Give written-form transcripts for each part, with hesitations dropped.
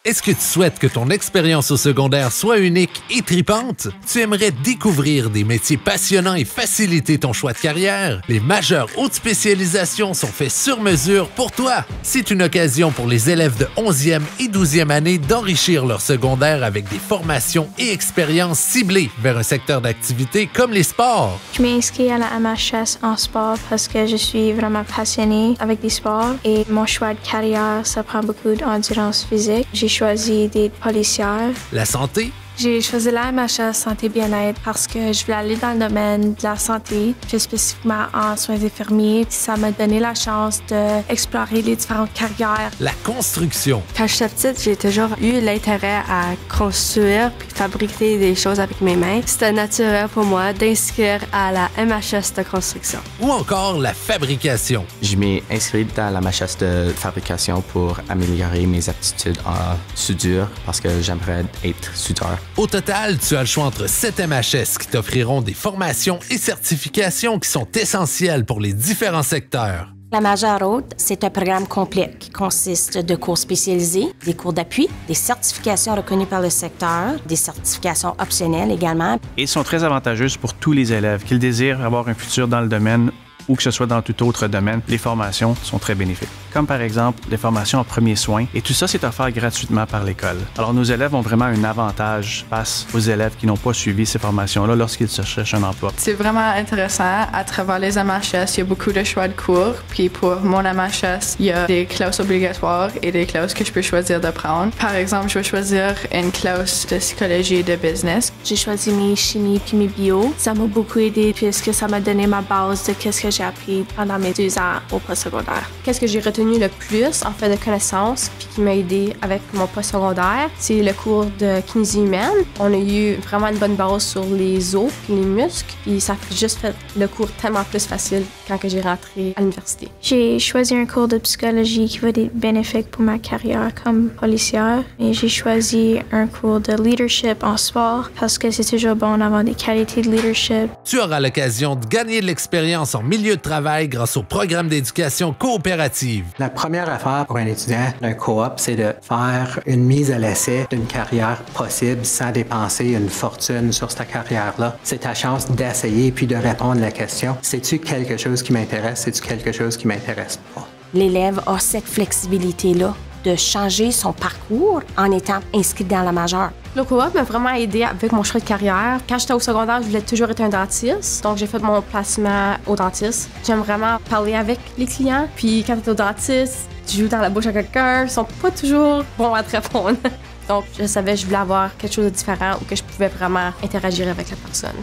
Est-ce que tu souhaites que ton expérience au secondaire soit unique et tripante? Tu aimerais découvrir des métiers passionnants et faciliter ton choix de carrière? Les majeurs haute spécialisation sont faits sur mesure pour toi. C'est une occasion pour les élèves de 11e et 12e année d'enrichir leur secondaire avec des formations et expériences ciblées vers un secteur d'activité comme les sports. Je m'ai inscrite à la MHS en sport parce que je suis vraiment passionnée avec les sports et mon choix de carrière, ça prend beaucoup d'endurance physique. J'ai choisi d'être policière. La santé? J'ai choisi la MHS Santé Bien-être parce que je voulais aller dans le domaine de la santé, plus spécifiquement en soins infirmiers. Ça m'a donné la chance d'explorer les différentes carrières. La construction. Quand j'étais petite, j'ai toujours eu l'intérêt à construire puis fabriquer des choses avec mes mains. C'était naturel pour moi d'inscrire à la MHS de construction. Ou encore la fabrication. Je m'ai inscrit dans la MHS de fabrication pour améliorer mes aptitudes en soudure parce que j'aimerais être soudeur. Au total, tu as le choix entre 7 MHS qui t'offriront des formations et certifications qui sont essentielles pour les différents secteurs. La majeure haute, c'est un programme complet qui consiste de cours spécialisés, des cours d'appui, des certifications reconnues par le secteur, des certifications optionnelles également. Et sont très avantageuses pour tous les élèves, qu'ils désirent avoir un futur dans le domaine ou que ce soit dans tout autre domaine. Les formations sont très bénéfiques. Comme par exemple les formations en premiers soins. Et tout ça, c'est offert gratuitement par l'école. Alors nos élèves ont vraiment un avantage face aux élèves qui n'ont pas suivi ces formations-là lorsqu'ils se cherchent un emploi. C'est vraiment intéressant. À travers les MHS, il y a beaucoup de choix de cours. Puis pour mon MHS, il y a des classes obligatoires et des classes que je peux choisir de prendre. Par exemple, je vais choisir une classe de psychologie et de business. J'ai choisi mes chimie puis mes bio. Ça m'a beaucoup aidé puisque ça m'a donné ma base de qu'est-ce que j'ai appris pendant mes 2 ans au postsecondaire. Qu'est-ce que j'ai retenu le plus en fait de connaissances puis qui m'a aidé avec mon postsecondaire, c'est le cours de kinésie humaine. On a eu vraiment une bonne base sur les os et les muscles et ça a juste fait le cours tellement plus facile quand que j'ai rentré à l'université. J'ai choisi un cours de psychologie qui va être bénéfique pour ma carrière comme policière et j'ai choisi un cours de leadership en sport parce que c'est toujours bon d'avoir des qualités de leadership. Tu auras l'occasion de gagner de l'expérience en milieu de travail grâce au programme d'éducation coopérative. La première affaire pour un étudiant d'un coop, c'est de faire une mise à l'essai d'une carrière possible sans dépenser une fortune sur cette carrière-là. C'est ta chance d'essayer puis de répondre à la question, c'est-tu quelque chose qui m'intéresse, c'est-tu quelque chose qui m'intéresse pas? L'élève a cette flexibilité-là de changer son parcours en étant inscrit dans la majeure. Le coop m'a vraiment aidé avec mon choix de carrière. Quand j'étais au secondaire, je voulais toujours être un dentiste. Donc, j'ai fait mon placement au dentiste. J'aime vraiment parler avec les clients. Puis, quand tu es au dentiste, tu joues dans la bouche à quelqu'un. Ils sont pas toujours bons à te répondre. Donc, je savais que je voulais avoir quelque chose de différent ou que je pouvais vraiment interagir avec la personne.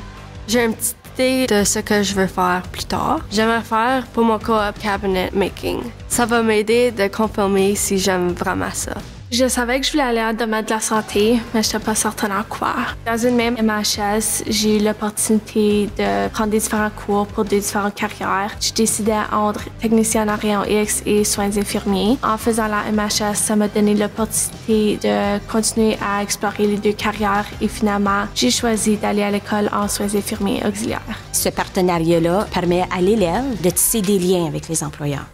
J'ai une petite idée de ce que je veux faire plus tard. J'aimerais faire pour mon co-op cabinet making. Ça va m'aider de confirmer si j'aime vraiment ça. Je savais que je voulais aller dans le domaine de la santé, mais je n'étais pas certaine en quoi. Dans une même MHS, j'ai eu l'opportunité de prendre des différents cours pour des différentes carrières. Je décidais entre technicien en rayon X et soins infirmiers. En faisant la MHS, ça m'a donné l'opportunité de continuer à explorer les 2 carrières et finalement, j'ai choisi d'aller à l'école en soins infirmiers auxiliaires. Ce partenariat-là permet à l'élève de tisser des liens avec les employeurs.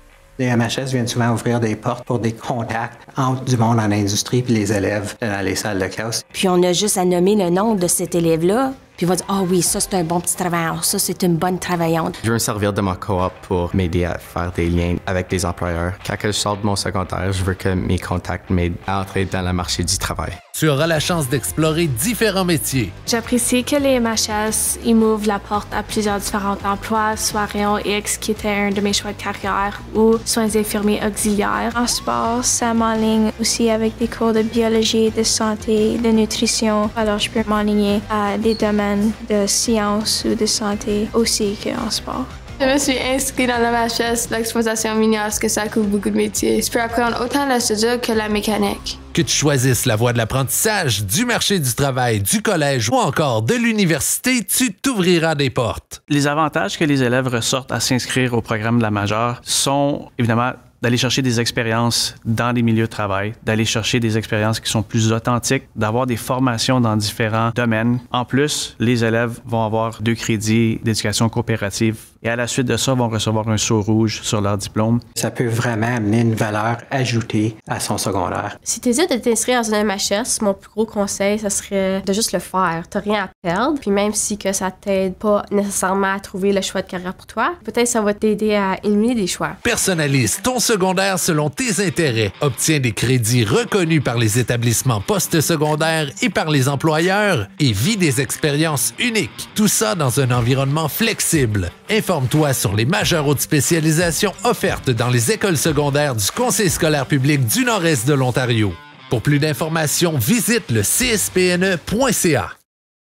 Les MHS viennent souvent ouvrir des portes pour des contacts entre du monde en industrie puis les élèves dans les salles de classe. Puis on a juste à nommer le nom de cet élève-là, puis on va dire « Ah oui, ça c'est un bon petit travailleur, ça c'est une bonne travaillante. » Je veux me servir de ma coop pour m'aider à faire des liens avec les employeurs. Quand je sors de mon secondaire, je veux que mes contacts m'aident à entrer dans le marché du travail. Tu auras la chance d'explorer différents métiers. J'apprécie que les MHS ils m'ouvrent la porte à plusieurs différents emplois, soit rayon X qui était un de mes choix de carrière ou soins infirmiers auxiliaires. En sport, ça m'enligne aussi avec des cours de biologie, de santé, de nutrition. Alors je peux m'enligner à des domaines de sciences ou de santé aussi qu'en sport. Je me suis inscrite dans la MHS, l'exploitation minière, parce que ça couvre beaucoup de métiers. Je peux apprendre autant la soudure que la mécanique. Que tu choisisses la voie de l'apprentissage, du marché du travail, du collège ou encore de l'université, tu t'ouvriras des portes. Les avantages que les élèves ressortent à s'inscrire au programme de la majeure sont évidemment d'aller chercher des expériences dans les milieux de travail, d'aller chercher des expériences qui sont plus authentiques, d'avoir des formations dans différents domaines. En plus, les élèves vont avoir 2 crédits d'éducation coopérative et à la suite de ça, vont recevoir un sceau rouge sur leur diplôme. Ça peut vraiment amener une valeur ajoutée à son secondaire. Si tu hésites de t'inscrire dans un MHS, mon plus gros conseil, ça serait de juste le faire. T'as rien à perdre, puis même si que ça t'aide pas nécessairement à trouver le choix de carrière pour toi, peut-être ça va t'aider à éliminer des choix. Personnalise ton secondaire selon tes intérêts. Obtiens des crédits reconnus par les établissements postsecondaires et par les employeurs et vis des expériences uniques. Tout ça dans un environnement flexible. Informe-toi sur les majeures hautes spécialisations offertes dans les écoles secondaires du Conseil scolaire public du Nord-Est de l'Ontario. Pour plus d'informations, visite le cspne.ca.